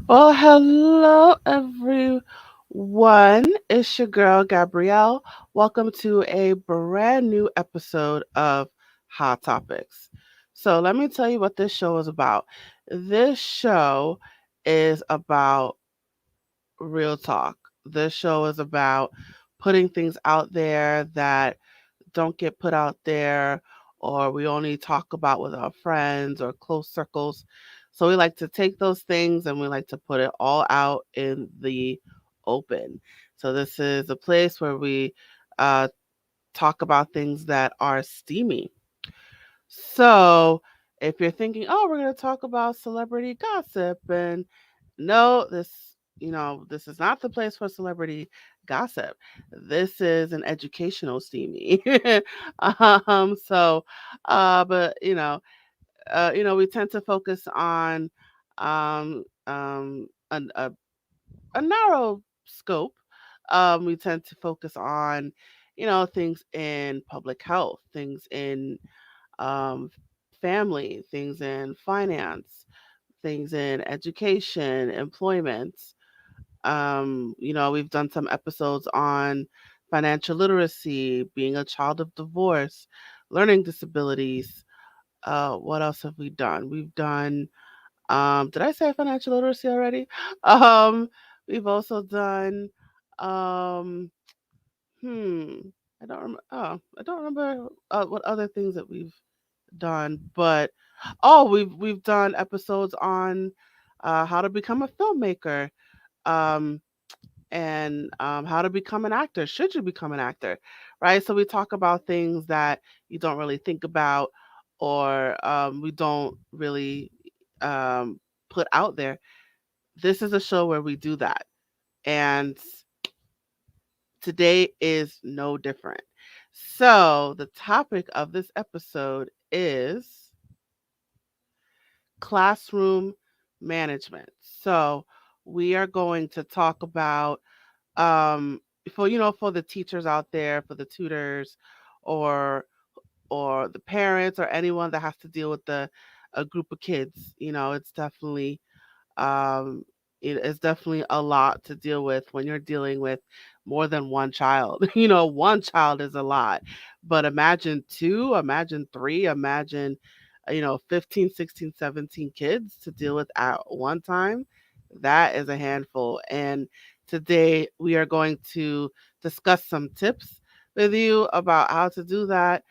Well, hello everyone. It's your girl Gabrielle. Welcome to a brand new episode of Hot Topics. So, let me tell you what this show is about. This show is about real talk. This show is about putting things out there that don't get put out there or we only talk about with our friends or close circles. So we like to take those things and we like to put it all out in the open. So this is a place where we uh, talk about things that are steamy. So if you're thinking, oh, we're going to talk about celebrity gossip, and no, this is not the place for celebrity gossip. This is an educational steamy. So, but we tend to focus on um, um, an, a narrow scope. We tend to focus on, things in public health, things in um, family, things in finance, things in education, employment. We've done some episodes on financial literacy, being a child of divorce, learning disabilities. What else have we done? We've done, did I say financial literacy already? Um, we've also done, um, hmm, I don't remember. Oh, I don't remember what other things that we've done, but we've done episodes on how to become a filmmaker. Um, and how to become an actor. Should you become an actor, right? So we talk about things that you don't really think about, or we don't really um, put out there. This is a show where we do that, and today is no different. So the topic of this episode is classroom management. So we are going to talk about um for the teachers out there, for the tutors, or the parents, or anyone that has to deal with a group of kids. It's definitely um it is definitely a lot to deal with when you're dealing with more than one child. One child is a lot, but imagine two, imagine three, imagine 15, 16, 17 kids to deal with at one time. That is a handful. And today we are going to discuss some tips with you about how to do that,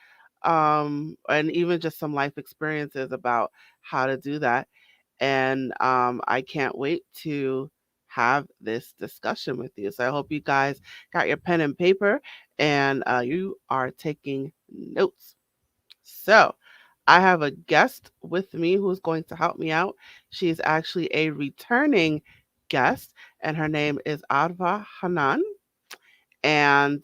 and even just some life experiences about how to do that. And I can't wait to have this discussion with you. So I hope you guys got your pen and paper and you are taking notes. So I have a guest with me who's going to help me out. She's actually a returning guest, and her name is Adva Hanan. And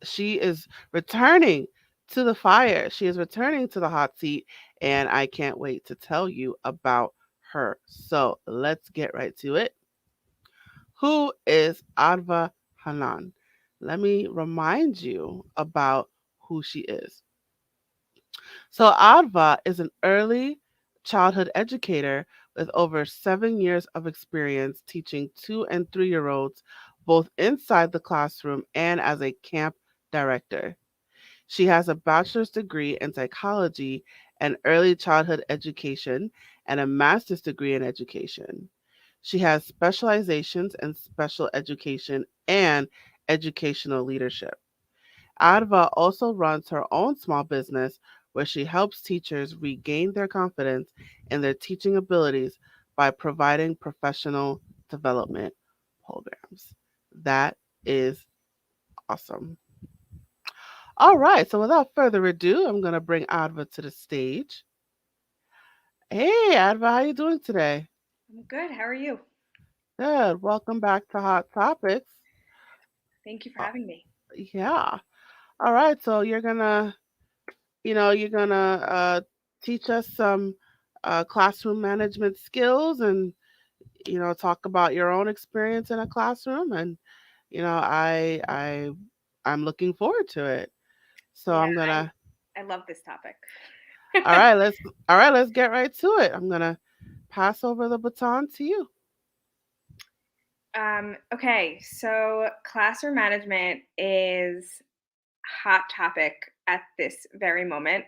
she is returning to the fire. She is returning to the hot seat, and I can't wait to tell you about her. So let's get right to it. Who is Adva Hanan? Let me remind you about who she is. So Adva is an early childhood educator with over 7 years of experience teaching 2 and 3-year-olds both inside the classroom and as a camp director. She has a bachelor's degree in psychology and early childhood education and a master's degree in education. She has specializations in special education and educational leadership. Adva also runs her own small business where she helps teachers regain their confidence in their teaching abilities by providing professional development programs. That is awesome. All right, so without further ado, I'm going to bring Adva to the stage. Hey, Adva, how you doing today? I'm good. How are you? Good. Welcome back to Hot Topics. Thank you for Uh, having me. yeah. All right, so you're gonna teach us some classroom management skills, and talk about your own experience in a classroom, and I'm looking forward to it. So Yeah, I'm gonna I love this topic. all right, let's get right to it. I'm gonna pass over the baton to you. Okay, so classroom management is hot topic at this very moment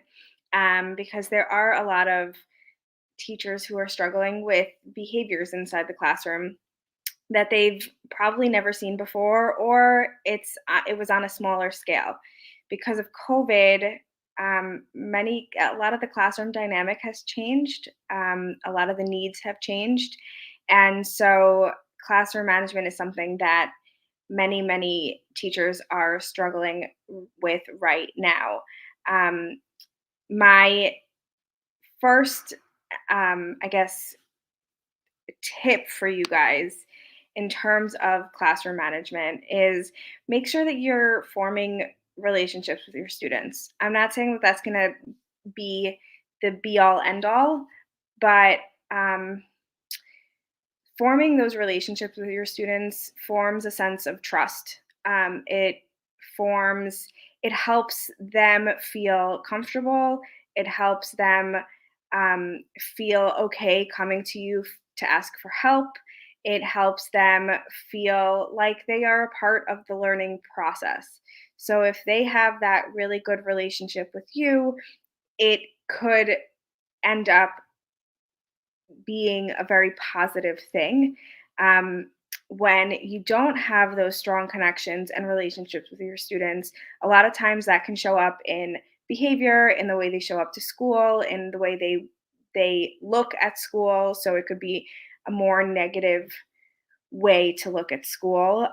because there are a lot of teachers who are struggling with behaviors inside the classroom that they've probably never seen before, or it was on a smaller scale. Because of COVID, a lot of the classroom dynamic has changed. A lot of the needs have changed, and so classroom management is something that many teachers are struggling with right now. Um, my first, I guess, tip for you guys in terms of classroom management is make sure that you're forming relationships with your students. I'm not saying that that's going to be the be all end all, but um, forming those relationships with your students forms a sense of trust. Forms, it helps them feel comfortable. It helps them feel okay coming to you to ask for help. It helps them feel like they are a part of the learning process. So if they have that really good relationship with you, it could end up being a very positive thing. Um, when you don't have those strong connections and relationships with your students, a lot of times that can show up in behavior, in the way they show up to school, in the way they look at school. So it could be a more negative way to look at school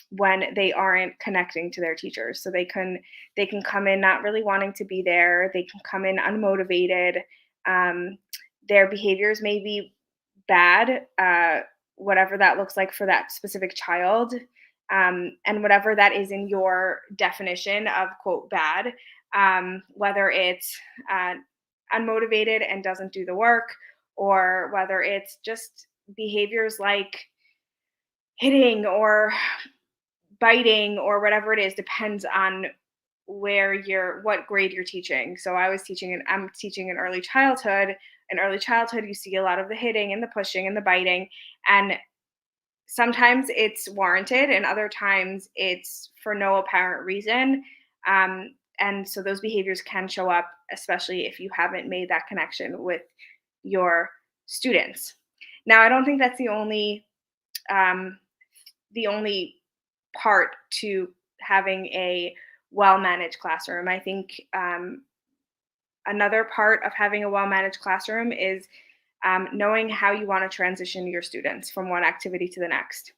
when they aren't connecting to their teachers. So they can come in not really wanting to be there. They can come in unmotivated. Um, their behaviors may be bad, whatever that looks like for that specific child, and whatever that is in your definition of quote bad. Whether it's uh, unmotivated and doesn't do the work, or whether it's just behaviors like hitting or biting or whatever it is, depends on what grade you're teaching. So I'm teaching in early childhood. In early childhood, you see a lot of the hitting and the pushing and the biting, and sometimes it's warranted and other times it's for no apparent reason. And so those behaviors can show up, especially if you haven't made that connection with your students. Now, I don't think that's um, the only part to having a well managed classroom. I think another part of having a well managed classroom is knowing how you want to transition your students from one activity to the next.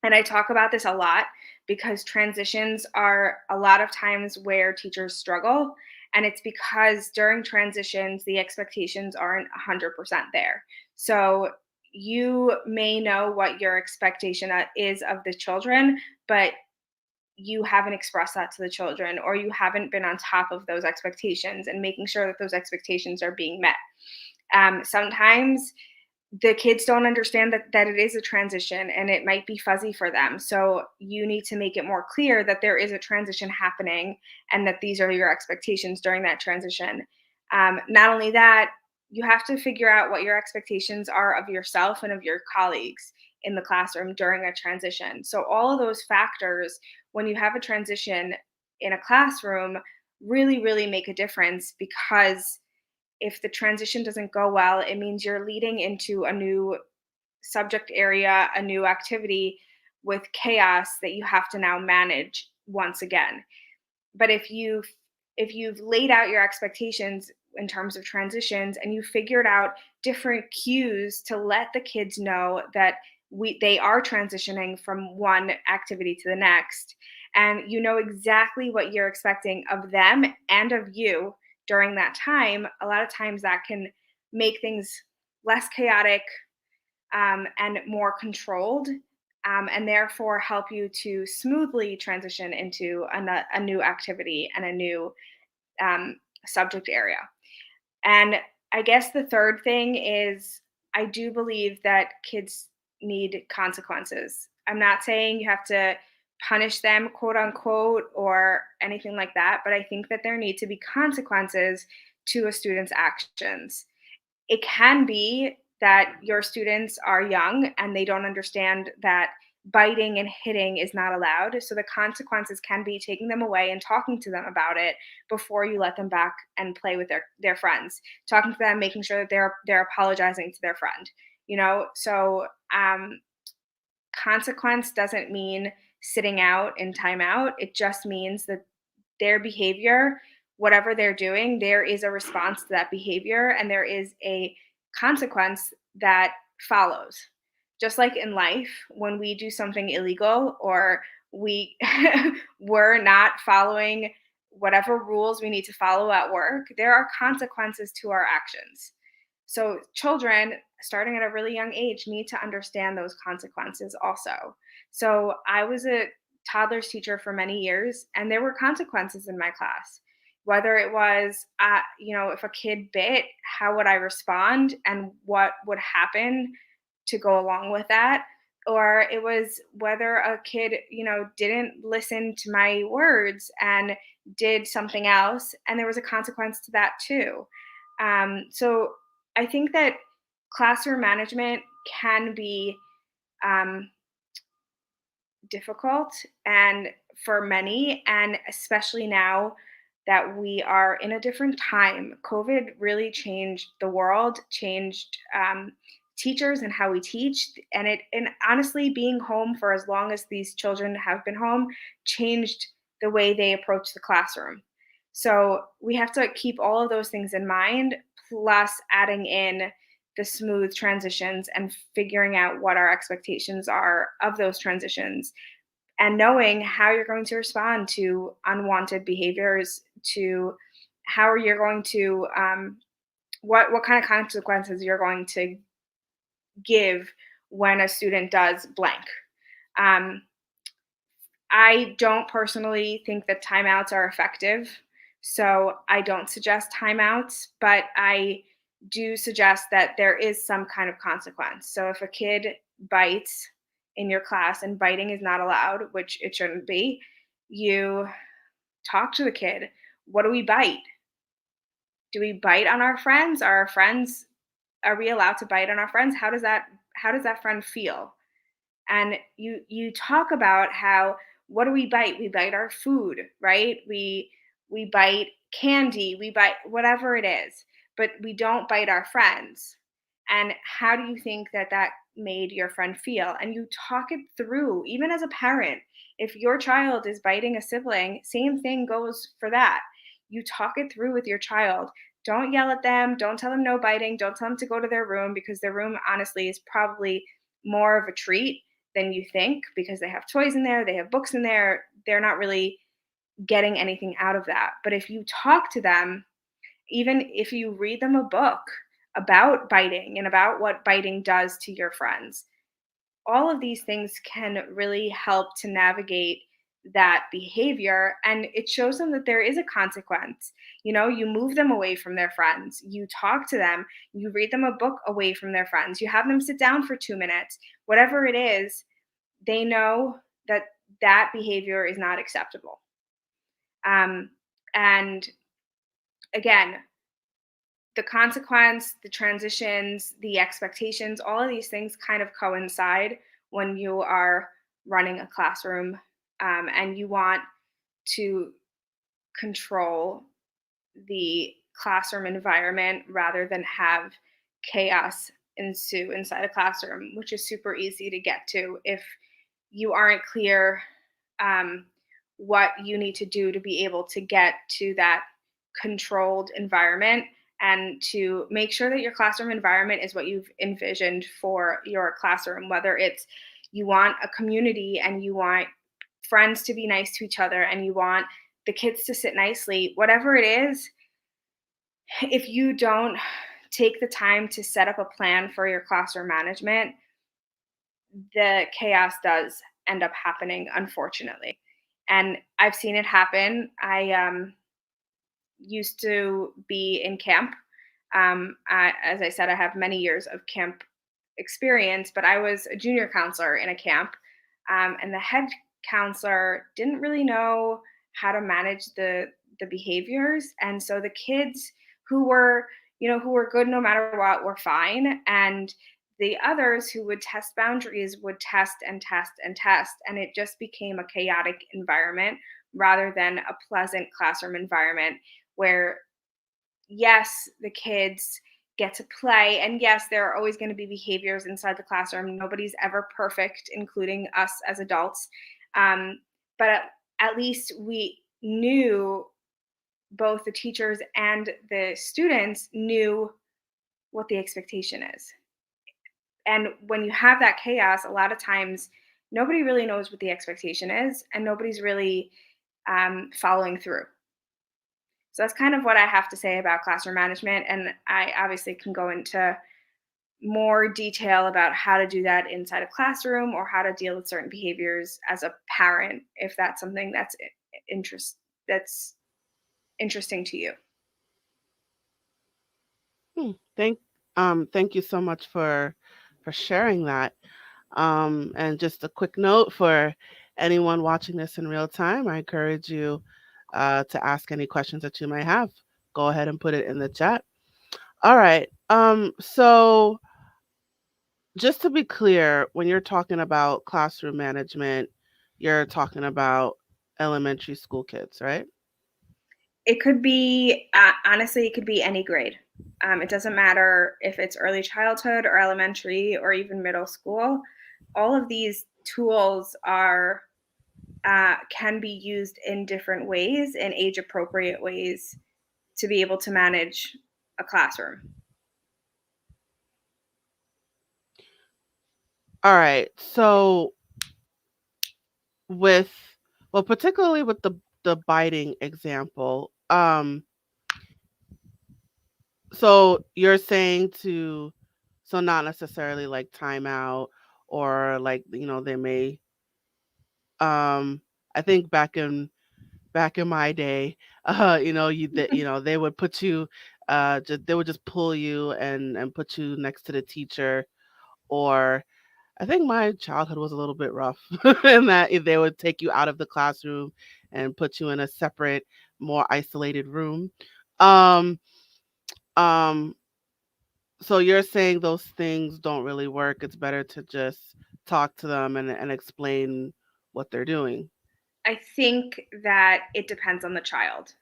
And I talk about this a lot because transitions are a lot of times where teachers struggle. And it's because during transitions, the expectations aren't 100% there. So you may know what your expectation is of the children, but you haven't expressed that to the children, or you haven't been on top of those expectations and making sure that those expectations are being met. Sometimes the kids don't understand that it is a transition and it might be fuzzy for them. So you need to make it more clear that there is a transition happening and that these are your expectations during that transition. Not only that, you have to figure out what your expectations are of yourself and of your colleagues in the classroom during a transition. So all of those factors, when you have a transition in a classroom, really make a difference, because if the transition doesn't go well, it means you're leading into a new subject area, a new activity with chaos that you have to now manage once again. But if you've laid out your expectations in terms of transitions and you figured out different cues to let the kids know that they are transitioning from one activity to the next, and you know exactly what you're expecting of them and of you during that time, a lot of times that can make things less chaotic, and more controlled, and therefore help you to smoothly transition into a new activity and a new um, subject area. And I guess the third thing is, I do believe that kids need consequences. I'm not saying you have to punish them, quote unquote, or anything like that, but I think that there need to be consequences to a student's actions. It can be that your students are young and they don't understand that biting and hitting is not allowed. So the consequences can be taking them away and talking to them about it before you let them back and play with their friends. Talking to them, making sure that they're apologizing to their friend. So consequence doesn't mean sitting out in timeout. It just means that their behavior, whatever they're doing, there is a response to that behavior and there is a consequence that follows. Just like in life, when we do something illegal or we were not following whatever rules we need to follow at work, there are consequences to our actions. So children, starting at a really young age, need to understand those consequences also. So I was a toddlers teacher for many years, and there were consequences in my class. Whether it was, if a kid bit, how would I respond and what would happen to go along with that? Or it was whether a kid, didn't listen to my words and did something else, and there was a consequence to that too. So I think that classroom management can be um, difficult and for many, and especially now that we are in a different time. COVID really changed the world, changed teachers and how we teach, and honestly, being home for as long as these children have been home changed the way they approach the classroom. So we have to keep all of those things in mind, plus adding in the smooth transitions and figuring out what our expectations are of those transitions and knowing how you're going to respond to unwanted behaviors, to how you're going to what kind of consequences you're going to give when a student does blank. um, I don't personally think that timeouts are effective, so I don't suggest timeouts, but I do suggest that there is some kind of consequence. So if a kid bites in your class and biting is not allowed, which it shouldn't be, you talk to the kid. What do we bite? Do we bite on our friends? Are we allowed to bite on our friends? How does that friend feel? And you talk about how, what do we bite? We bite our food, right? We bite candy, we bite whatever it is, but we don't bite our friends. And how do you think that that made your friend feel? And you talk it through. Even as a parent, if your child is biting a sibling, same thing goes for that. You talk it through with your child. Don't yell at them, don't tell them no biting, don't tell them to go to their room, because their room honestly is probably more of a treat than you think, because they have toys in there, they have books in there. They're not really getting anything out of that. But if you talk to them, even if you read them a book about biting and about what biting does to your friends, all of these things can really help to navigate that behavior, and it shows them that there is a consequence. You move them away from their friends, you talk to them, you read them a book away from their friends, you have them sit down for 2 minutes, whatever it is. They know that that behavior is not acceptable. And again, the consequence, the transitions, the expectations, all of these things kind of coincide when you are running a classroom, and you want to control the classroom environment rather than have chaos ensue inside a classroom, which is super easy to get to if you aren't clear um, what you need to do to be able to get to that controlled environment, and to make sure that your classroom environment is what you've envisioned for your classroom, whether it's you want a community and you want friends to be nice to each other and you want the kids to sit nicely, whatever it is. If you don't take the time to set up a plan for your classroom management, the chaos does end up happening, unfortunately. And I've seen it happen. I used to be in camp. As I said, I have many years of camp experience, but I was a junior counselor in a camp, and the head counselor didn't really know how to manage the behaviors, and so the kids who were who were good no matter what were fine. And the others who would test boundaries would test and test and test. And it just became a chaotic environment rather than a pleasant classroom environment where, yes, the kids get to play. And yes, there are always going to be behaviors inside the classroom. Nobody's ever perfect, including us as adults. Um, but at least we knew, both the teachers and the students knew what the expectation is. And when you have that chaos, a lot of times nobody really knows what the expectation is, and nobody's really following through. So that's kind of what I have to say about classroom management. And I obviously can go into more detail about how to do that inside a classroom or how to deal with certain behaviors as a parent, if that's something interest that's interesting to you. Hmm. Thank you so much for sharing that. And just a quick note for anyone watching this in real time, I encourage you to ask any questions that you might have. Go ahead and put it in the chat. All right. So just to be clear, when you're talking about classroom management, you're talking about elementary school kids, right? It could be, honestly, it could be any grade. It doesn't matter if it's early childhood or elementary or even middle school. All of these tools are can be used in different ways, in age appropriate ways, to be able to manage a classroom. All right. So with well, particularly with the biting example, so you're saying to so not necessarily like timeout or like they may I think back in my day they would put you they would just pull you and put you next to the teacher, or I think my childhood was a little bit rough in that they would take you out of the classroom and put you in a separate, more isolated room. Um, um, so you're saying those things don't really work. It's better to just talk to them and explain what they're doing. I think that it depends on the child,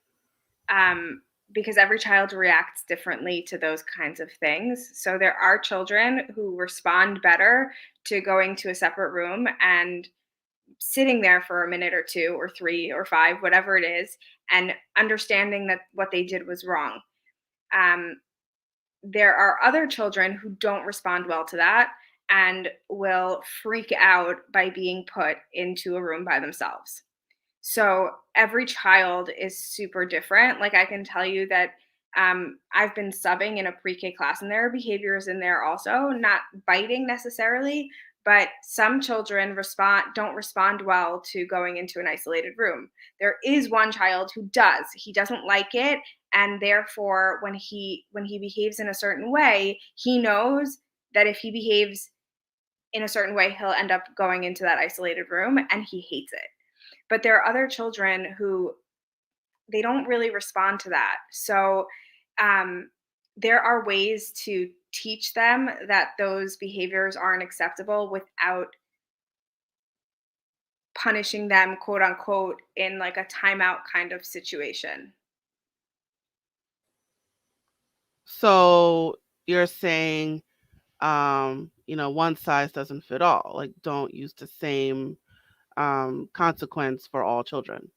um, because every child reacts differently to those kinds of things. So there are children who respond better to going to a separate room and sitting there for a minute or two or three or five, whatever it is, and understanding that what they did was wrong. Um, there are other children who don't respond well to that and will freak out by being put into a room by themselves. So every child is super different. Like I can tell you that I've been subbing in a pre-K class, and there are behaviors in there also, not biting necessarily, but some children don't respond well to going into an isolated room. There is one child who does. He doesn't like it, and therefore when he behaves in a certain way, he knows that if he behaves in a certain way, he'll end up going into that isolated room, and he hates it. But there are other children who they don't really respond to that. So um, there are ways to teach them that those behaviors aren't acceptable without punishing them, quote unquote, in like a timeout kind of situation. So you're saying, one size doesn't fit all. Like, don't use the same consequence for all children.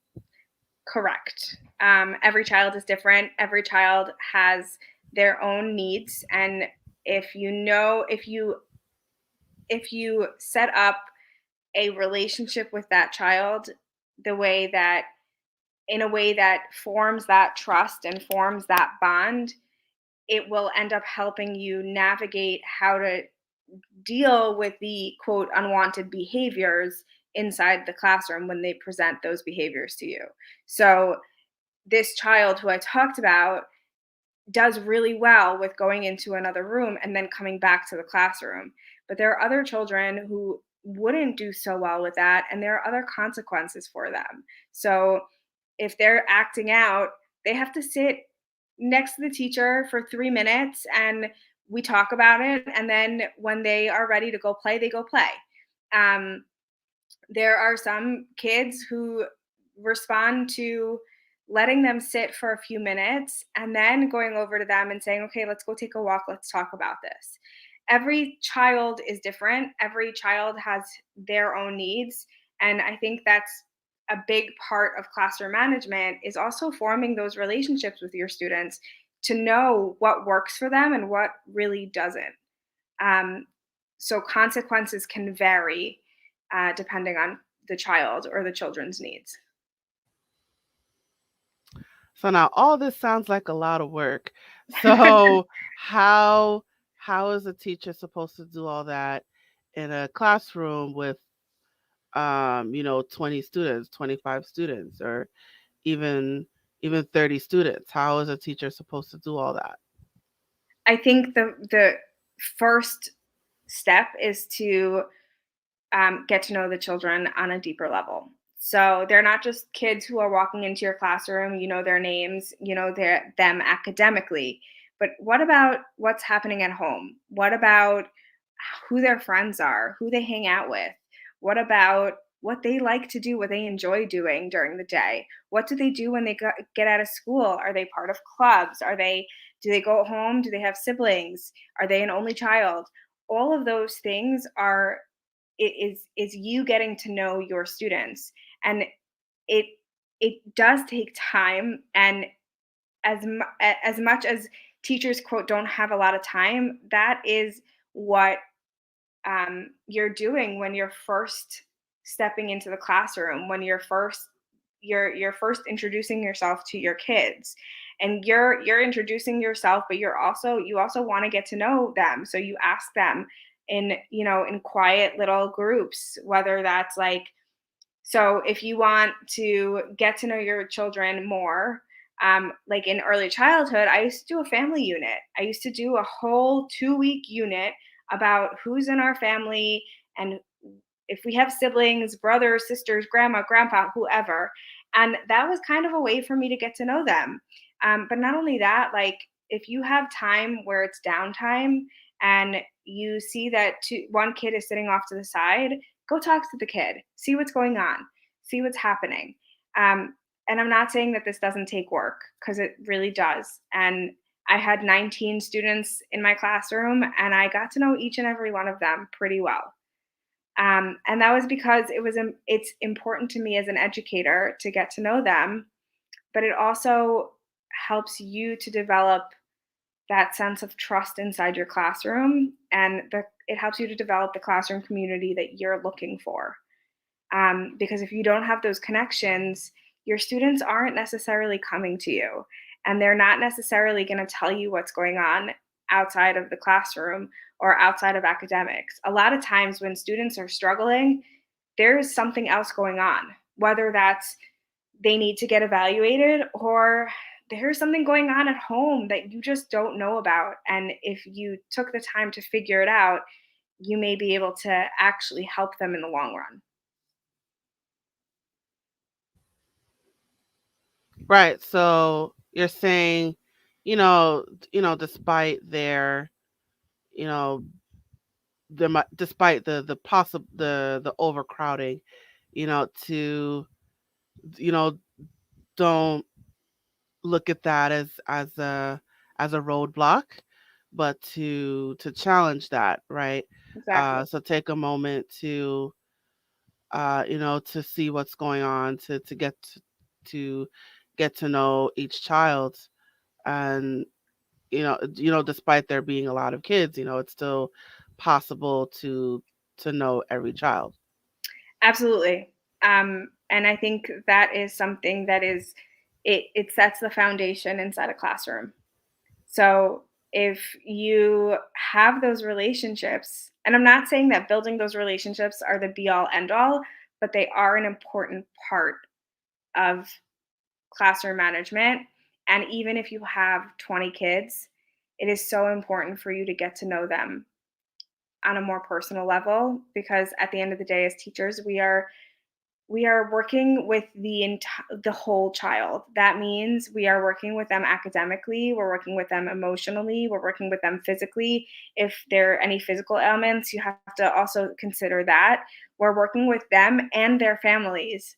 Correct. Every child is different. Every child has their own needs, and if you set up a relationship with that child the way that in a way that forms that trust and forms that bond, it will end up helping you navigate how to deal with the quote unwanted behaviors inside the classroom when they present those behaviors to you. So, this child who I talked about does really well with going into another room and then coming back to the classroom. But there are other children who wouldn't do so well with that, and there are other consequences for them. So if they're acting out, they have to sit next to the teacher for 3 minutes and we talk about it. And then when they are ready to go play, they go play. Um, there are some kids who respond to letting them sit for a few minutes and then going over to them and saying, okay, let's go take a walk. Let's talk about this. Every child is different. Every child has their own needs. And I think that's a big part of classroom management is also forming those relationships with your students to know what works for them and what really doesn't. Um, so consequences can vary depending on the child or the children's needs. So now all this sounds like a lot of work. So how how is a teacher supposed to do all that in a classroom with 20 students, 25 students, or even even 30 students? How is a teacher supposed to do all that? I think the first step is to get to know the children on a deeper level. So they're not just kids who are walking into your classroom, you know their names, you know them academically, but what about what's happening at home? What about who their friends are, who they hang out with? What about what they like to do, what they enjoy doing during the day? What do they do when they get out of school? Are they part of clubs? Do they go home? Do they have siblings? Are they an only child? All of those things are is you getting to know your students, and it it does take time. And as much as teachers quote don't have a lot of time, that is what you're doing when you're first stepping into the classroom, when you're first introducing yourself to your kids, and you're introducing yourself, but you also want to get to know them, so you ask them in in quiet little groups, whether that's like, so if you want to get to know your children more, like in early childhood, I used to do a family unit. I used to do a whole 2-week unit about who's in our family and if we have siblings, brothers, sisters, grandma, grandpa, whoever. And that was kind of a way for me to get to know them. But not only that, like if you have time where it's downtime and you see that one kid is sitting off to the side, go talk to the kid, see what's going on, see what's happening. Um, and I'm not saying that this doesn't take work, because it really does. And I had 19 students in my classroom and I got to know each and every one of them pretty well. And that was because it's important to me as an educator to get to know them, but it also helps you to develop that sense of trust inside your classroom, and it helps you to develop the classroom community that you're looking for. Because if you don't have those connections, your students aren't necessarily coming to you, and they're not necessarily going to tell you what's going on outside of the classroom or outside of academics. A lot of times when students are struggling, there's something else going on, whether that's they need to get evaluated or there's something going on at home that you just don't know about. And if you took the time to figure it out, you may be able to actually help them in the long run. Right. So you're saying, despite their, you know, despite the possible the overcrowding, to you know don't look at that as a roadblock, but to challenge that, right? Exactly. So take a moment to see what's going on, to get to know each child, and despite there being a lot of kids, it's still possible to know every child. Absolutely. And I think that is something that it sets the foundation inside a classroom. So if you have those relationships, and I'm not saying that building those relationships are the be all end all, but they are an important part of classroom management. And even if you have 20 kids, it is so important for you to get to know them on a more personal level, because at the end of the day, as teachers, we are we are working with the whole child. That means we are working with them academically, we're working with them emotionally, we're working with them physically. If there are any physical ailments, you have to also consider that. We're working with them and their families,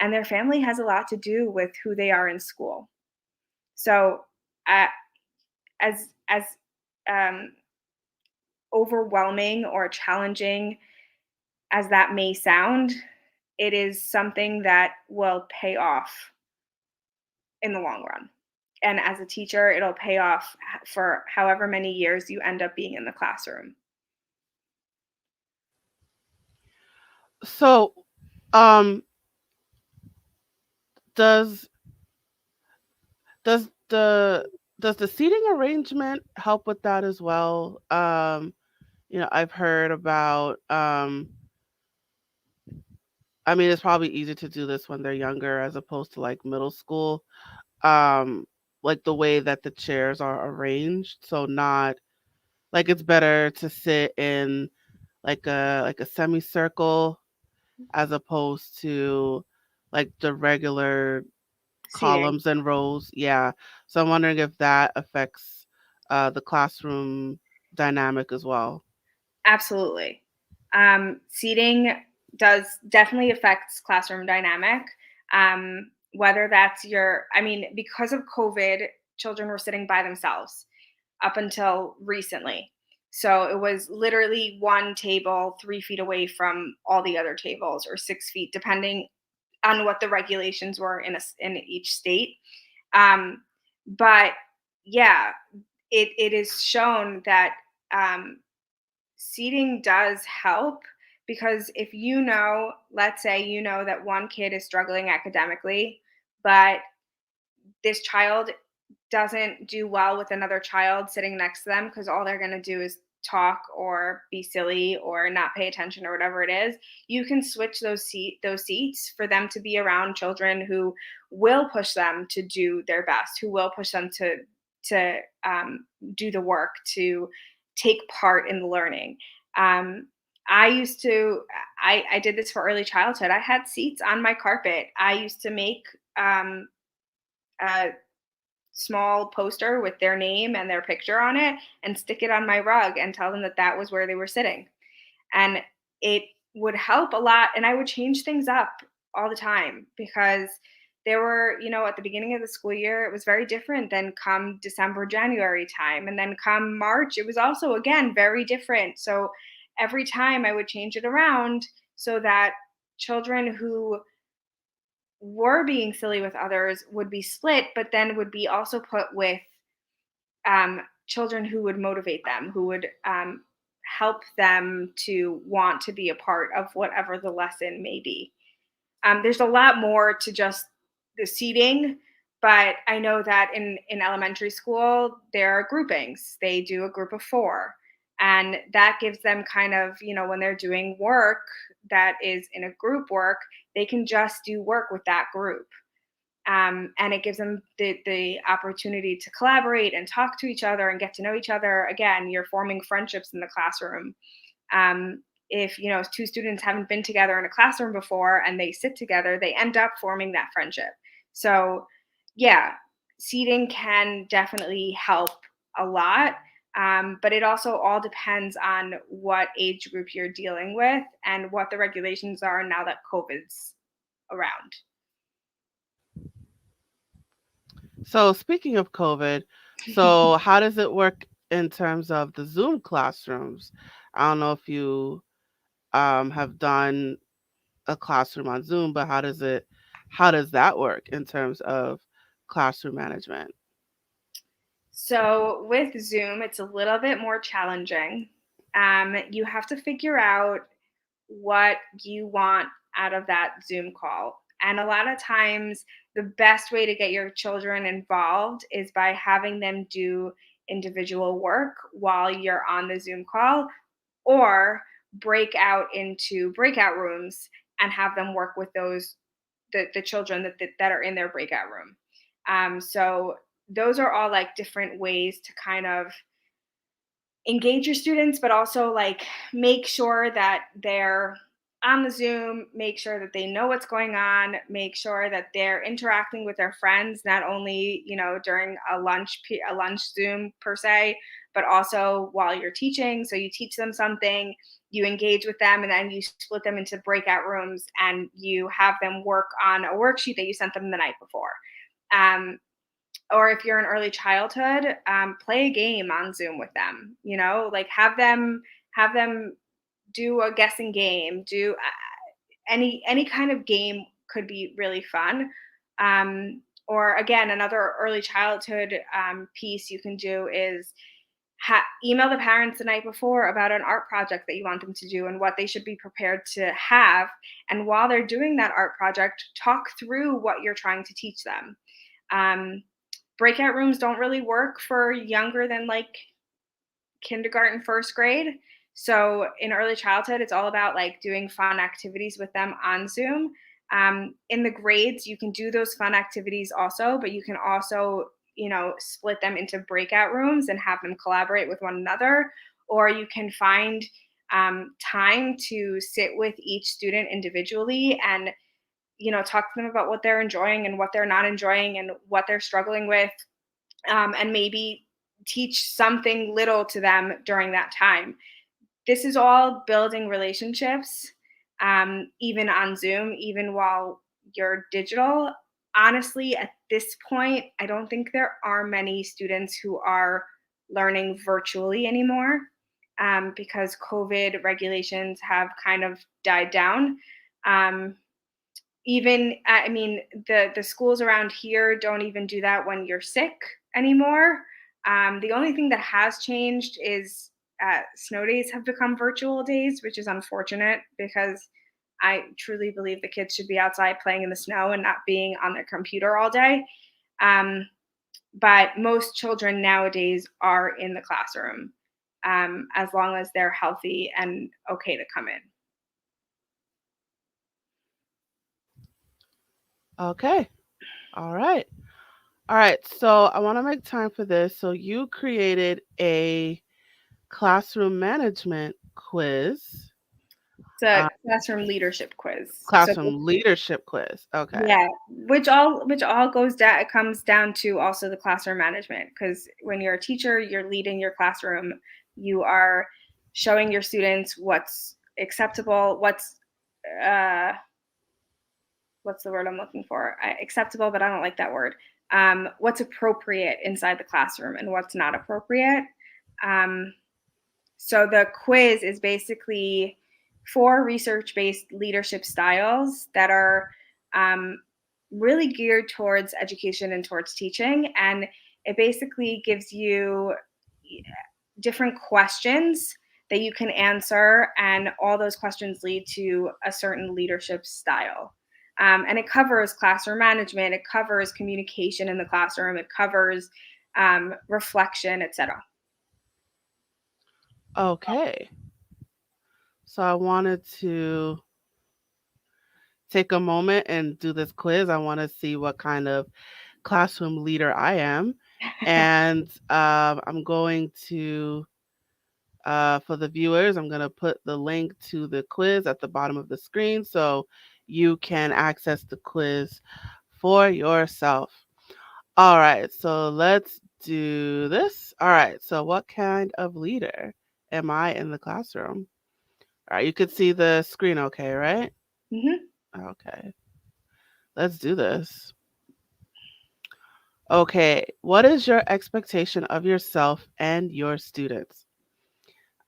and their family has a lot to do with who they are in school. So, uh, as um, overwhelming or challenging as that may sound, it is something that will pay off in the long run. And as a teacher, it'll pay off for however many years you end up being in the classroom. So, um, does does the does the seating arrangement help with that as well? I've heard about I mean, it's probably easier to do this when they're younger as opposed to like middle school. Um, like the way that the chairs are arranged, so not like it's better to sit in like a semicircle as opposed to like the regular Seating. columns and rows. Yeah. So I'm wondering if that affects the classroom dynamic as well. Absolutely. Seating does definitely affects classroom dynamic. Whether that's I mean, because of COVID, children were sitting by themselves up until recently. So it was literally one table 3 feet away from all the other tables, or 6 feet, depending on what the regulations were in each state. Um, but yeah, it is shown that um, seating does help, because if let's say that one kid is struggling academically, but this child doesn't do well with another child sitting next to them because all they're going to do is talk or be silly or not pay attention or whatever it is, you can switch those seats for them to be around children who will push them to do their best, who will push them to do the work, to take part in the learning. um, I used to I did this for early childhood. I had seats on my carpet. I used to make um, a small poster with their name and their picture on it and stick it on my rug and tell them that that was where they were sitting. And it would help a lot. And I would change things up all the time, because there were, at the beginning of the school year, it was very different than come December, January time. And then come March, it was also, again, very different. So every time I would change it around so that children who were being silly with others would be split, but then would be also put with children who would motivate them, who would help them to want to be a part of whatever the lesson may be. There's a lot more to just the seating, but I know that in elementary school there are groupings. They do a group of four, and that gives them kind of, when they're doing work that is in a group work, they can just do work with that group. And it gives them the opportunity to collaborate and talk to each other and get to know each other. Again, you're forming friendships in the classroom. If two students haven't been together in a classroom before and they sit together, they end up forming that friendship. So yeah, seating can definitely help a lot. But it also all depends on what age group you're dealing with and what the regulations are now that COVID's around. So speaking of COVID, so how does it work in terms of the Zoom classrooms? I don't know if you have done a classroom on Zoom, but how does that work in terms of classroom management? So with Zoom, it's a little bit more challenging. You have to figure out what you want out of that Zoom call. And a lot of times, the best way to get your children involved is by having them do individual work while you're on the Zoom call, or break out into breakout rooms and have them work with the children that are in their breakout room. So those are all like different ways to kind of engage your students, but also like make sure that they're on the Zoom, make sure that they know what's going on, make sure that they're interacting with their friends, not only, during a lunch Zoom per se, but also while you're teaching. So you teach them something, you engage with them, and then you split them into breakout rooms and you have them work on a worksheet that you sent them the night before. Um, or if you're in early childhood, play a game on Zoom with them. Like have them do a guessing game, do any kind of game could be really fun. Or again, another early childhood piece you can do is email the parents the night before about an art project that you want them to do and what they should be prepared to have. And while they're doing that art project, talk through what you're trying to teach them. Um, Breakout rooms don't really work for younger than like kindergarten, first grade. So in early childhood, it's all about like doing fun activities with them on Zoom. In the grades, you can do those fun activities also, but you can also, split them into breakout rooms and have them collaborate with one another. Or you can find time to sit with each student individually and, talk to them about what they're enjoying and what they're not enjoying and what they're struggling with, and maybe teach something little to them during that time. This is all building relationships, even on Zoom, even while you're digital. Honestly, at this point, I don't think there are many students who are learning virtually anymore, because COVID regulations have kind of died down. Um, Even I mean, the schools around here don't even do that when you're sick anymore. The only thing that has changed is snow days have become virtual days, which is unfortunate because I truly believe the kids should be outside playing in the snow and not being on their computer all day. Um, but most children nowadays are in the classroom, as long as they're healthy and okay to come in. Okay. All right. All right. So I want to make time for this. So you created a classroom management quiz, It's a uh, classroom leadership quiz. So classroom leadership quiz. Okay. yeah, which all comes down to also the classroom management, because when you're a teacher, you're leading your classroom, you are showing your students what's acceptable, uh what's the word I'm looking for? Acceptable, but I don't like that word. What's appropriate inside the classroom and what's not appropriate. Um, so the quiz is basically 4 research-based leadership styles that are um, really geared towards education and towards teaching, and it basically gives you different questions that you can answer, and all those questions lead to a certain leadership style. And it covers classroom management, it covers communication in the classroom, it covers reflection, etc. Okay. So I wanted to take a moment and do this quiz. I want to see what kind of classroom leader I am. And I'm going to, for the viewers, I'm going to put the link to the quiz at the bottom of the screen so you can access the quiz for yourself. All right, so let's do this. All right, so what kind of leader am I in the classroom? All right, you could see the screen okay, right? Hmm. Okay, let's do this. Okay, what is your expectation of yourself and your students?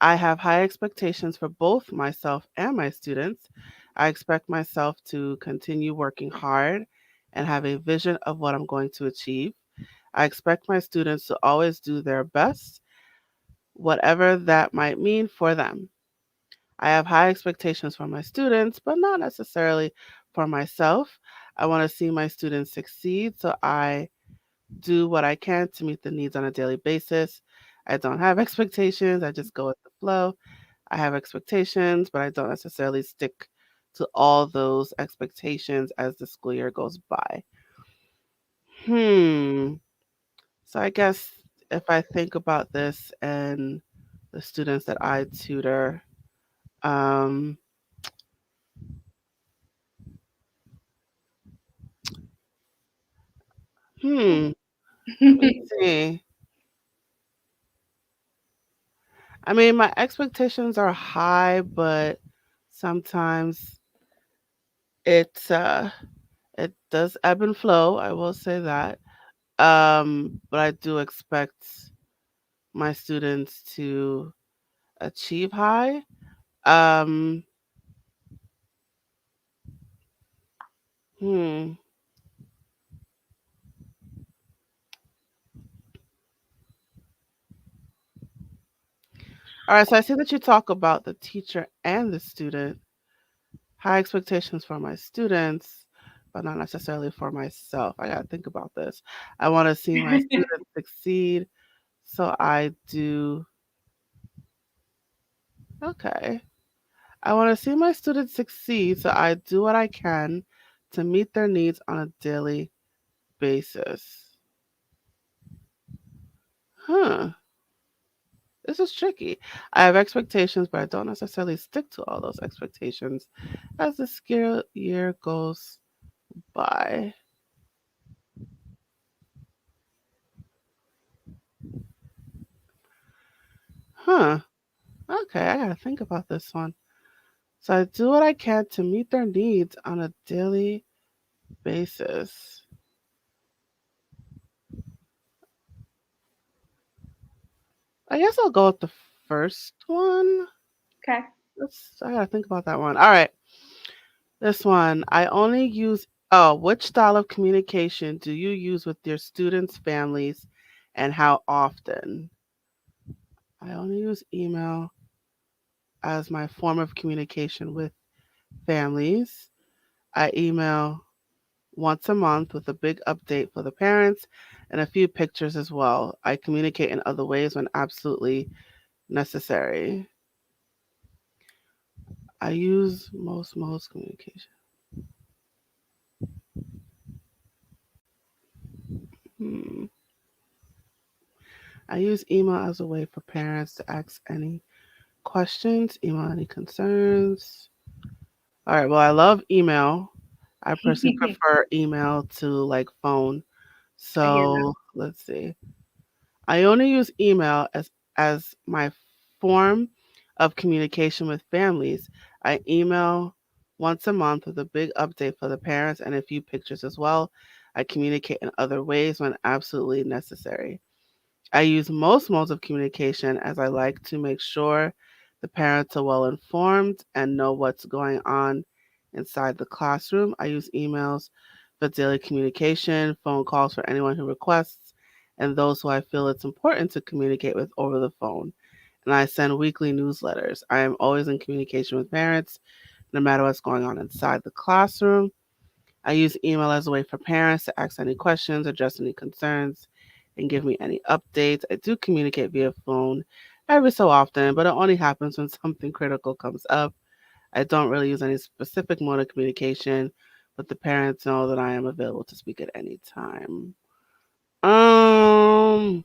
I have high expectations for both myself and my students. I expect myself to continue working hard and have a vision of what I'm going to achieve. I expect my students to always do their best, whatever that might mean for them. I have high expectations for my students, but not necessarily for myself. I want to see my students succeed, so I do what I can to meet the needs on a daily basis. I don't have expectations, I just go with the flow. I have expectations, but I don't necessarily stick to all those expectations as the school year goes by. Hmm. So I guess if I think about this and the students that I tutor, um, Hmm. Let me see. I mean, my expectations are high, but sometimes it's it does ebb and flow, I will say that. But I do expect my students to achieve high. Um, hmm. All right, so I see that you talk about the teacher and the student. High expectations for my students, but not necessarily for myself. I got to think about this. I want to see my students succeed, so I do. Okay. I want to see my students succeed, so I do what I can to meet their needs on a daily basis. Huh. This is tricky. I have expectations, but I don't necessarily stick to all those expectations as the year goes by. Huh. Okay, I gotta think about this one. So I do what I can to meet their needs on a daily basis. I guess I'll go with the first one. Okay. I gotta think about that one. All right. This one. I only use, oh, which style of communication do you use with your students' families and how often? I only use email as my form of communication with families. I email once a month with a big update for the parents and a few pictures as well. I communicate in other ways when absolutely necessary. I use most modes of communication. Hmm. I use email as a way for parents to ask any questions, email any concerns. All right, well, I love email. I personally prefer email to like phone. I hear that. So let's see. I only use email as my form of communication with families. I email once a month with a big update for the parents and a few pictures as well. I communicate in other ways when absolutely necessary. I use most modes of communication as I like to make sure the parents are well informed and know what's going on inside the classroom. I use emails for daily communication, phone calls for anyone who requests, and those who I feel it's important to communicate with over the phone. And I send weekly newsletters. I am always in communication with parents, no matter what's going on inside the classroom. I use email as a way for parents to ask any questions, address any concerns, and give me any updates. I do communicate via phone every so often, but it only happens when something critical comes up. I don't really use any specific mode of communication, but the parents know that I am available to speak at any time. Um,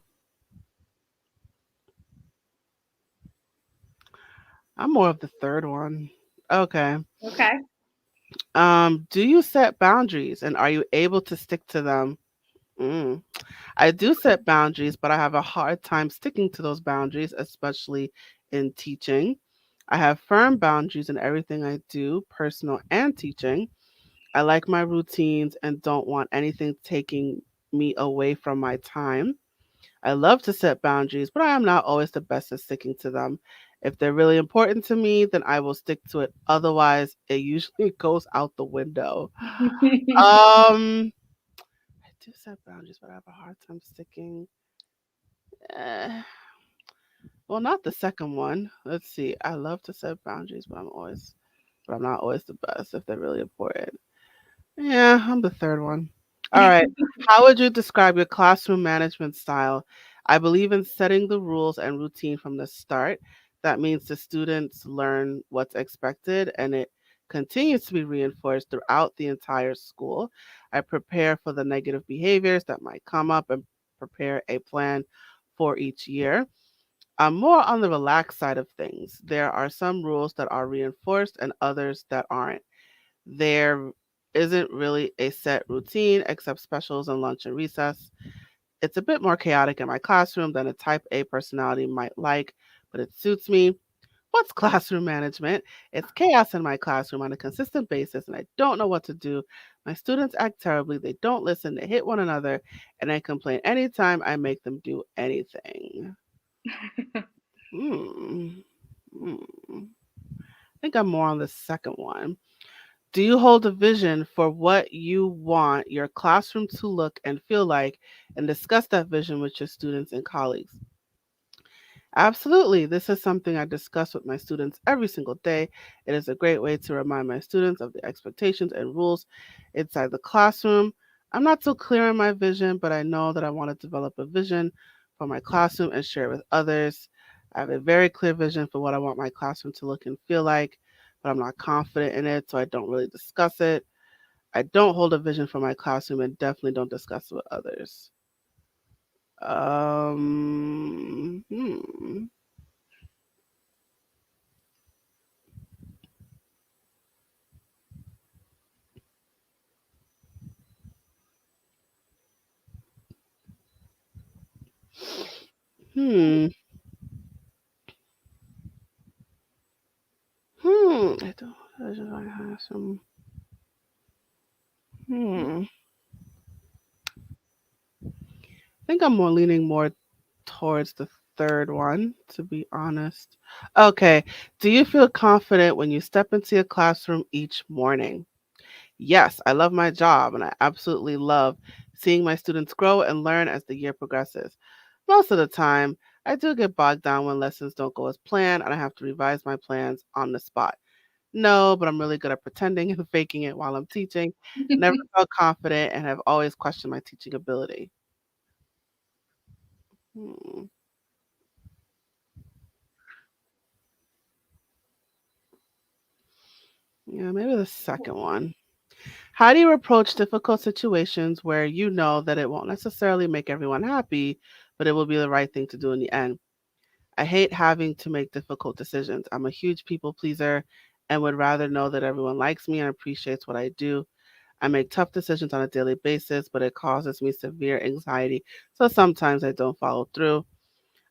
I'm more of the third one. Okay. Okay. Do you set boundaries and are you able to stick to them? Mm. I do set boundaries, but I have a hard time sticking to those boundaries, especially in teaching. I have firm boundaries in everything I do, personal and teaching. I like my routines and don't want anything taking me away from my time. I love to set boundaries, but I am not always the best at sticking to them. If they're really important to me, then I will stick to it. Otherwise, it usually goes out the window. I do set boundaries, but I have a hard time sticking. Eh, well, not the second one. Let's see. I love to set boundaries, but I'm not always the best if they're really important. Yeah, I'm the third one. All right. How would you describe your classroom management style? I believe in setting the rules and routine from the start. That means the students learn what's expected and it continues to be reinforced throughout the entire school. I prepare for the negative behaviors that might come up and prepare a plan for each year. I'm more on the relaxed side of things. There are some rules that are reinforced and others that aren't. There isn't really a set routine except specials and lunch and recess. It's a bit more chaotic in my classroom than a type A personality might like, but it suits me. What's classroom management? It's chaos in my classroom on a consistent basis, and I don't know what to do. My students act terribly, they don't listen, they hit one another, and I complain anytime I make them do anything. Hmm. Hmm. I think I'm more on the second one. Do you hold a vision for what you want your classroom to look and feel like and discuss that vision with your students and colleagues? Absolutely. This is something I discuss with my students every single day. It is a great way to remind my students of the expectations and rules inside the classroom. I'm not so clear on my vision, but I know that I want to develop a vision for my classroom and share it with others. I have a very clear vision for what I want my classroom to look and feel like, but I'm not confident in it, so I don't really discuss it. I don't hold a vision for my classroom and definitely don't discuss it with others. Um, hmm. Hmm. I don't. I just like have some. Hmm. I think I'm more leaning more towards the third one, to be honest. Okay. Do you feel confident when you step into your classroom each morning? Yes, I love my job and I absolutely love seeing my students grow and learn as the year progresses. Most of the time, I do get bogged down when lessons don't go as planned and I have to revise my plans on the spot. No, but I'm really good at pretending and faking it while I'm teaching. Never felt confident and have always questioned my teaching ability. Hmm. Yeah, maybe the second one. How do you approach difficult situations where you know that it won't necessarily make everyone happy, but it will be the right thing to do in the end? I hate having to make difficult decisions. I'm a huge people pleaser and would rather know that everyone likes me and appreciates what I do. I make tough decisions on a daily basis, but it causes me severe anxiety, so sometimes I don't follow through.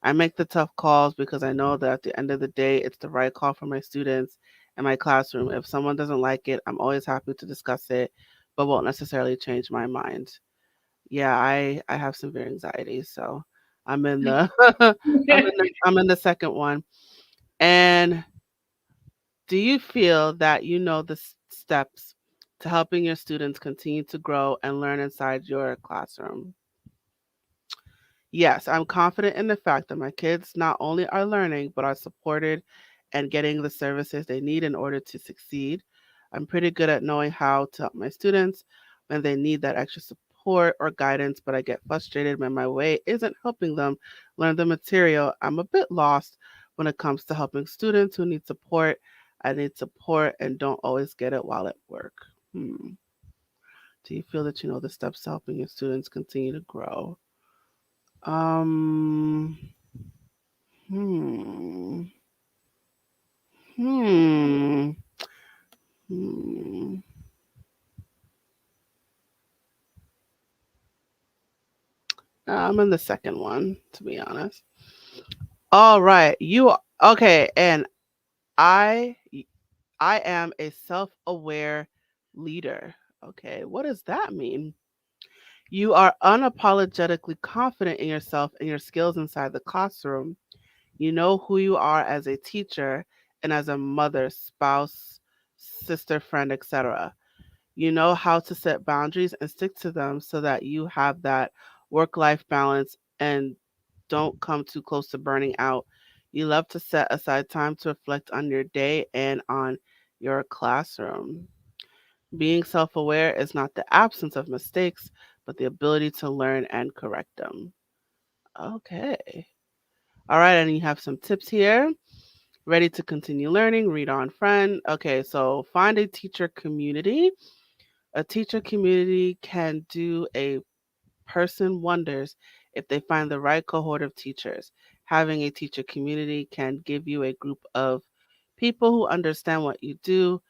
I make the tough calls because I know that at the end of the day, it's the right call for my students and my classroom. If someone doesn't like it, I'm always happy to discuss it, but won't necessarily change my mind. Yeah, I have severe anxiety, so I'm in the I'm in the second one. And do you feel that you know the steps to helping your students continue to grow and learn inside your classroom? Yes, I'm confident in the fact that my kids not only are learning, but are supported and getting the services they need in order to succeed. I'm pretty good at knowing how to help my students when they need that extra support or guidance, but I get frustrated when my way isn't helping them learn the material. I'm a bit lost when it comes to helping students who need support. I need support and don't always get it while at work. Hmm. Do you feel that you know the steps to helping your students continue to grow? Um, hmm, hmm, hmm. I'm in the second one, to be honest. All right, okay, and I, I am a self-aware leader. Okay, what does that mean? You are unapologetically confident in yourself and your skills inside the classroom. You know who you are as a teacher and as a mother, spouse, sister, friend, etc. You know how to set boundaries and stick to them so that you have that work life balance and don't come too close to burning out. You love to set aside time to reflect on your day and on your classroom. Being self aware is not the absence of mistakes, but the ability to learn and correct them. Okay. All right. And you have some tips here. Ready to continue learning? Read on, friend. Okay. So find a teacher community. A teacher community can do a person wonders if they find the right cohort of teachers. Having a teacher community can give you a group of people who understand what you do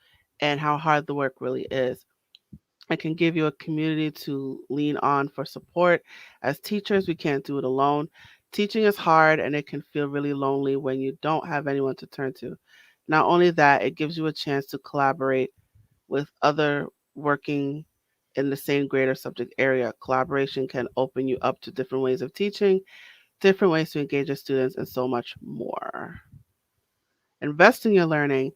and how hard the work really is. It can give you a community to lean on for support. As teachers, we can't do it alone. Teaching is hard and it can feel really lonely when you don't have anyone to turn to. Not only that, it gives you a chance to collaborate with other working in the same grade or subject area. Collaboration can open you up to different ways of teaching, different ways to engage your students, and so much more. Invest in your learning.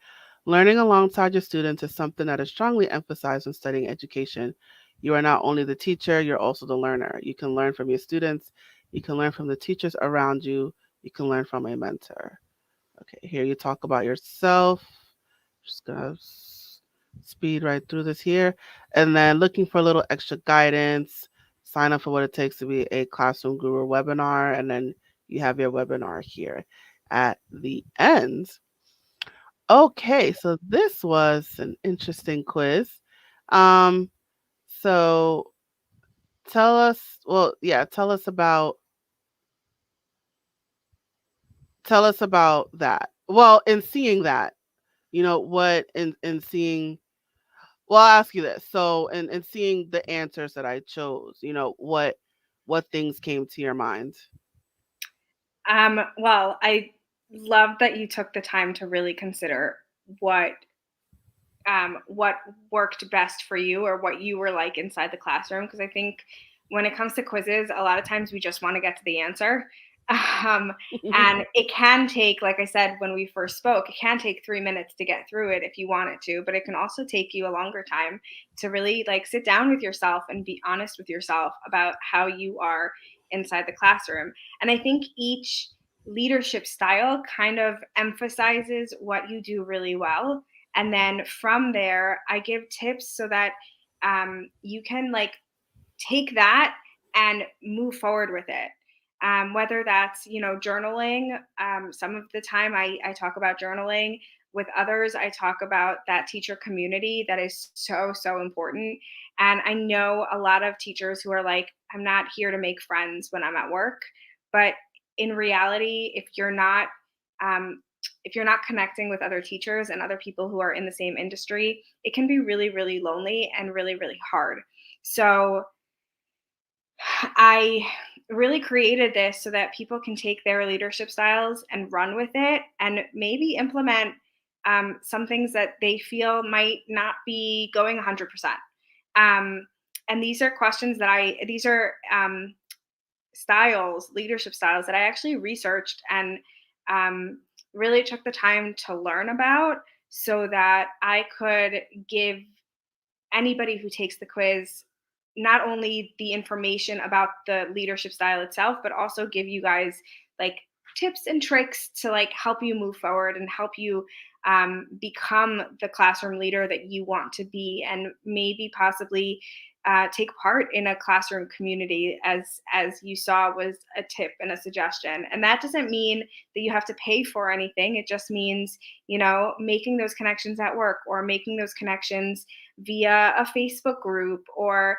Learning alongside your students is something that is strongly emphasized when studying education. You are not only the teacher, you're also the learner. You can learn from your students, you can learn from the teachers around you, you can learn from a mentor. Okay, here you talk about yourself. Just gonna speed right through this here. And then looking for a little extra guidance, sign up for what it takes to be a classroom guru webinar. And then you have your webinar here at the end. Okay, so this was an interesting quiz. Um, so tell us, well, yeah, tell us about that. Well, in seeing that, what in seeing, well, I'll ask you this. So in seeing the answers that I chose, what things came to your mind? Well, I love that you took the time to really consider what what worked best for you or what you were like inside the classroom. Because I think when it comes to quizzes, a lot of times we just want to get to the answer. Um, and it can take, like I said when we first spoke, it can take 3 minutes to get through it if you want it to, but it can also take you a longer time to really like sit down with yourself and be honest with yourself about how you are inside the classroom. And I think each leadership style kind of emphasizes what you do really well, and then from there I give tips so that you can like take that and move forward with it. Whether that's, journaling. Some of the time I talk about journaling. With others, I talk about that teacher community that is so, so important. And I know a lot of teachers who are like, I'm not here to make friends when I'm at work. But in reality, um, if you're not connecting with other teachers and other people who are in the same industry, it can be really, really lonely and really, really hard. So I really created this so that people can take their leadership styles and run with it and maybe implement some things that they feel might not be going 100%. Um, and these are styles, leadership styles that I actually researched and um, really took the time to learn about so that I could give anybody who takes the quiz not only the information about the leadership style itself, but also give you guys like tips and tricks to like help you move forward and help you become the classroom leader that you want to be, and maybe possibly take part in a classroom community, as you saw was a tip and a suggestion. And that doesn't mean that you have to pay for anything. It just means, making those connections at work or making those connections via a Facebook group, or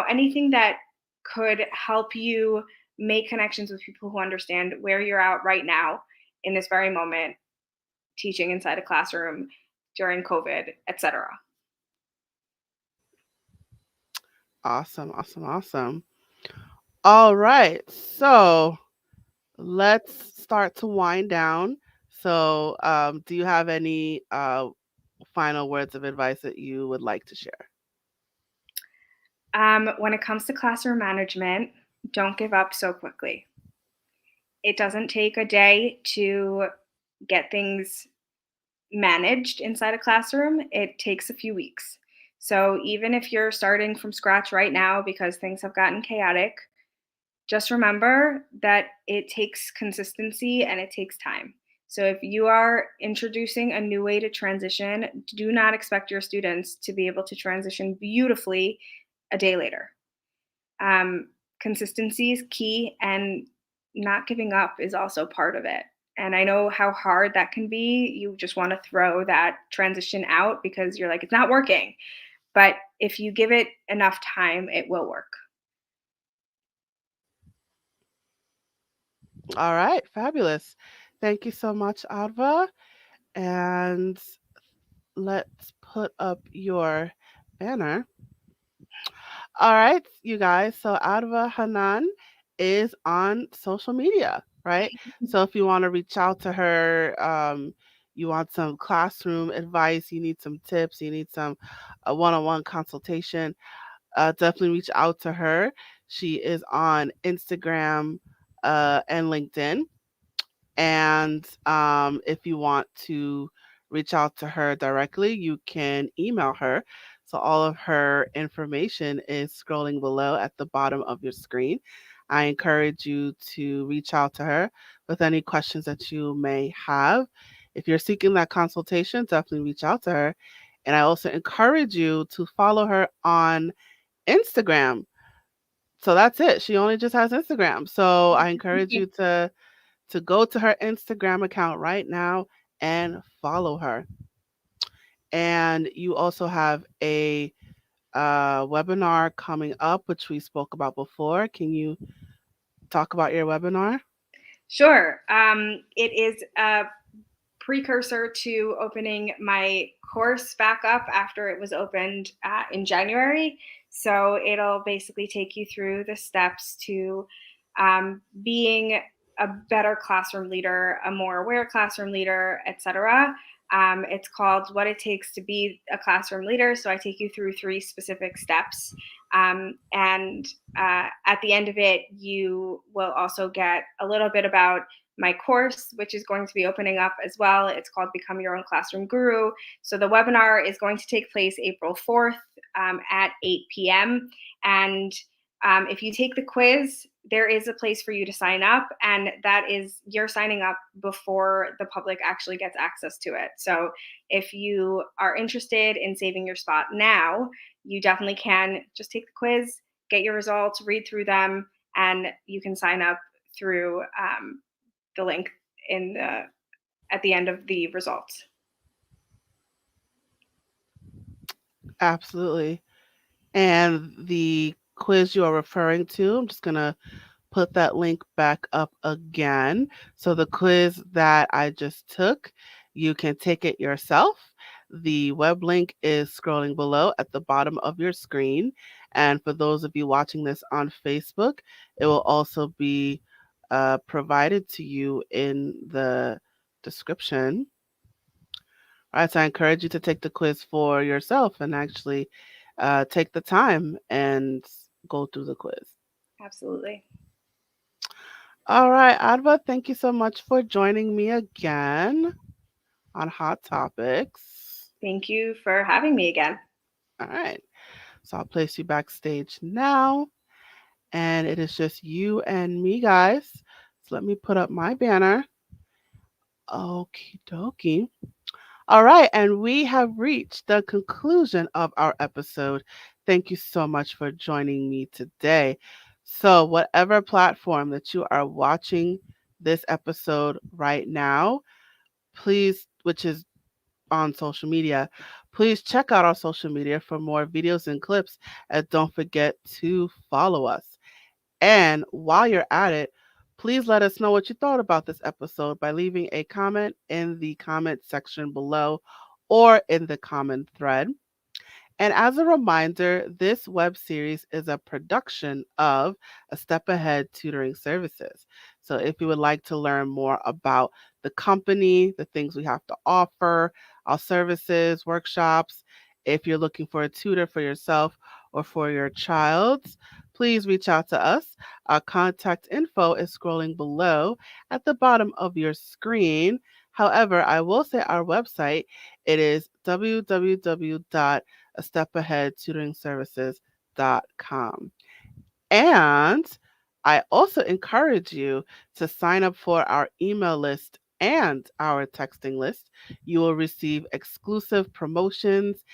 anything that could help you make connections with people who understand where you're at right now in this very moment, teaching inside a classroom during COVID, etc. Awesome, awesome, awesome. All right. So let's start to wind down. So, do you have any final words of advice that you would like to share? When it comes to classroom management, don't give up so quickly. It doesn't take a day to get things managed inside a classroom. It takes a few weeks. So even if you're starting from scratch right now because things have gotten chaotic, just remember that it takes consistency and it takes time. So if you are introducing a new way to transition, do not expect your students to be able to transition beautifully a day later. Um, Consistency is key, and not giving up is also part of it. And I know how hard that can be. You just want to throw that transition out because you're like, it's not working. But if you give it enough time, it will work. All right, fabulous. Thank you so much, Adva. And let's put up your banner. All right, you guys. So Adva Hanan is on social media, right? So if you want to reach out to her, you want some classroom advice, you need some tips, you need some a one-on-one consultation, definitely reach out to her. She is on Instagram and LinkedIn. And if you want to reach out to her directly, you can email her. So all of her information is scrolling below at the bottom of your screen. I encourage you to reach out to her with any questions that you may have. If you're seeking that consultation, definitely reach out to her. And I also encourage you to follow her on Instagram. So that's it. She only just has Instagram. So I encourage you to go to her Instagram account right now and follow her. And you also have a webinar coming up, which we spoke about before. Can you talk about your webinar? Sure. It is a precursor to opening my course back up after it was opened in January. So it'll basically take you through the steps to being a better classroom leader, a more aware classroom leader, etc. It's called What It Takes to Be a Classroom Leader. So I take you through 3 specific steps. And at the end of it, you will also get a little bit about my course, which is going to be opening up as well. It's called Become Your Own Classroom Guru. So the webinar is going to take place April 4th at 8 p.m. And if you take the quiz, there is a place for you to sign up, and that is you're signing up before the public actually gets access to it. So if you are interested in saving your spot now, you definitely can just take the quiz, get your results, read through them, and you can sign up through the link in the at the end of the results. Absolutely. And the quiz you are referring to, I'm just going to put that link back up again. So the quiz that I just took, you can take it yourself. The web link is scrolling below at the bottom of your screen. And for those of you watching this on Facebook, it will also be provided to you in the description. All right, so I encourage you to take the quiz for yourself and actually take the time and go through the quiz. Absolutely. All right, Adva, thank you so much for joining me again on Hot Topics. Thank you for having me again. All right, so I'll place you backstage now, and it is just you and me, guys. So let me put up my banner. Okie dokie. All right, and we have reached the conclusion of our episode. Thank you so much for joining me today. So, whatever platform that you are watching this episode right now, please, which is on social media, please check out our social media for more videos and clips. And don't forget to follow us. And while you're at it, please let us know what you thought about this episode by leaving a comment in the comment section below or in the comment thread. And as a reminder, this web series is a production of A Step Ahead Tutoring Services. So if you would like to learn more about the company, the things we have to offer, our services, workshops, if you're looking for a tutor for yourself or for your child, please reach out to us. Our contact info is scrolling below at the bottom of your screen. However, I will say our website, it is www.astepaheadtutoringservices.com. And I also encourage you to sign up for our email list and our texting list. You will receive exclusive promotions,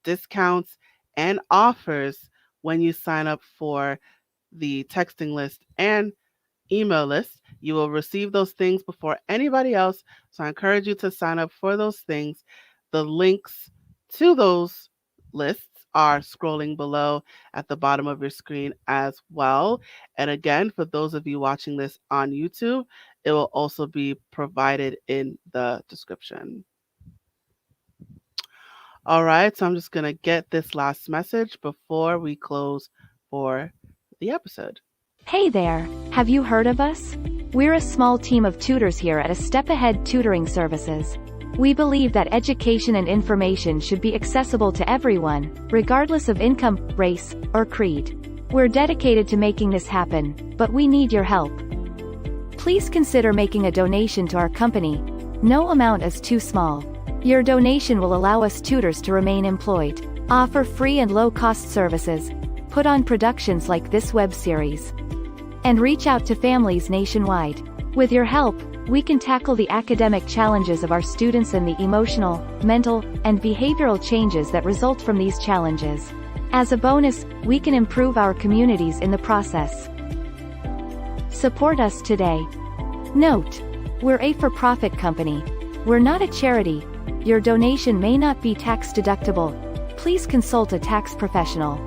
discounts, and offers when you sign up for the texting list and email list. You will receive those things before anybody else. So I encourage you to sign up for those things. The links to those lists are scrolling below at the bottom of your screen as well. And again, for those of you watching this on YouTube, it will also be provided in the description. All right, so I'm just going to get this last message before we close for the episode. Hey there, have you heard of us? We're a small team of tutors here at A Step Ahead Tutoring Services. We believe that education and information should be accessible to everyone, regardless of income, race, or creed. We're dedicated to making this happen, but we need your help. Please consider making a donation to our company. No amount is too small. Your donation will allow us tutors to remain employed, offer free and low-cost services, put on productions like this web series, and reach out to families nationwide. With your help, we can tackle the academic challenges of our students and the emotional, mental, and behavioral changes that result from these challenges. As a bonus, we can improve our communities in the process. Support us today. Note: we're a for-profit company. We're not a charity. Your donation may not be tax deductible. Please consult a tax professional.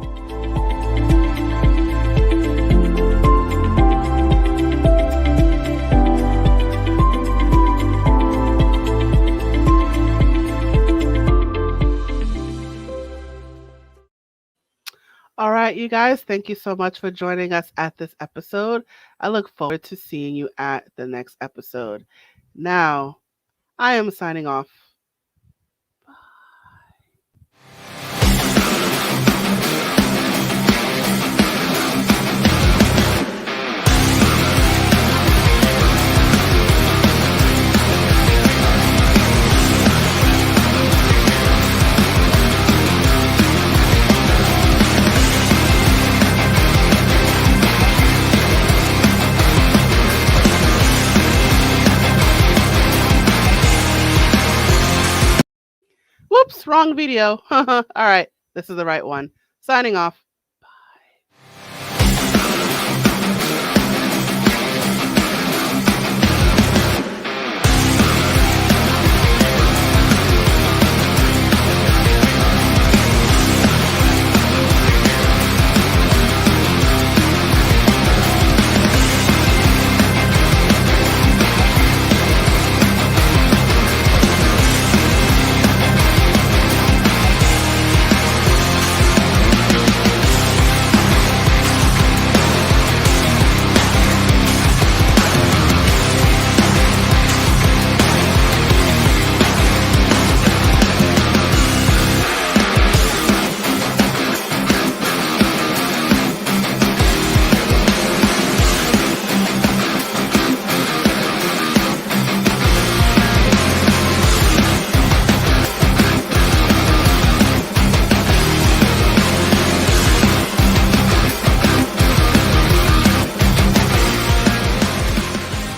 All right, you guys, thank you so much for joining us at this episode. I look forward to seeing you at the next episode. Now, I am signing off. Whoops, wrong video. All right, this is the right one. Signing off.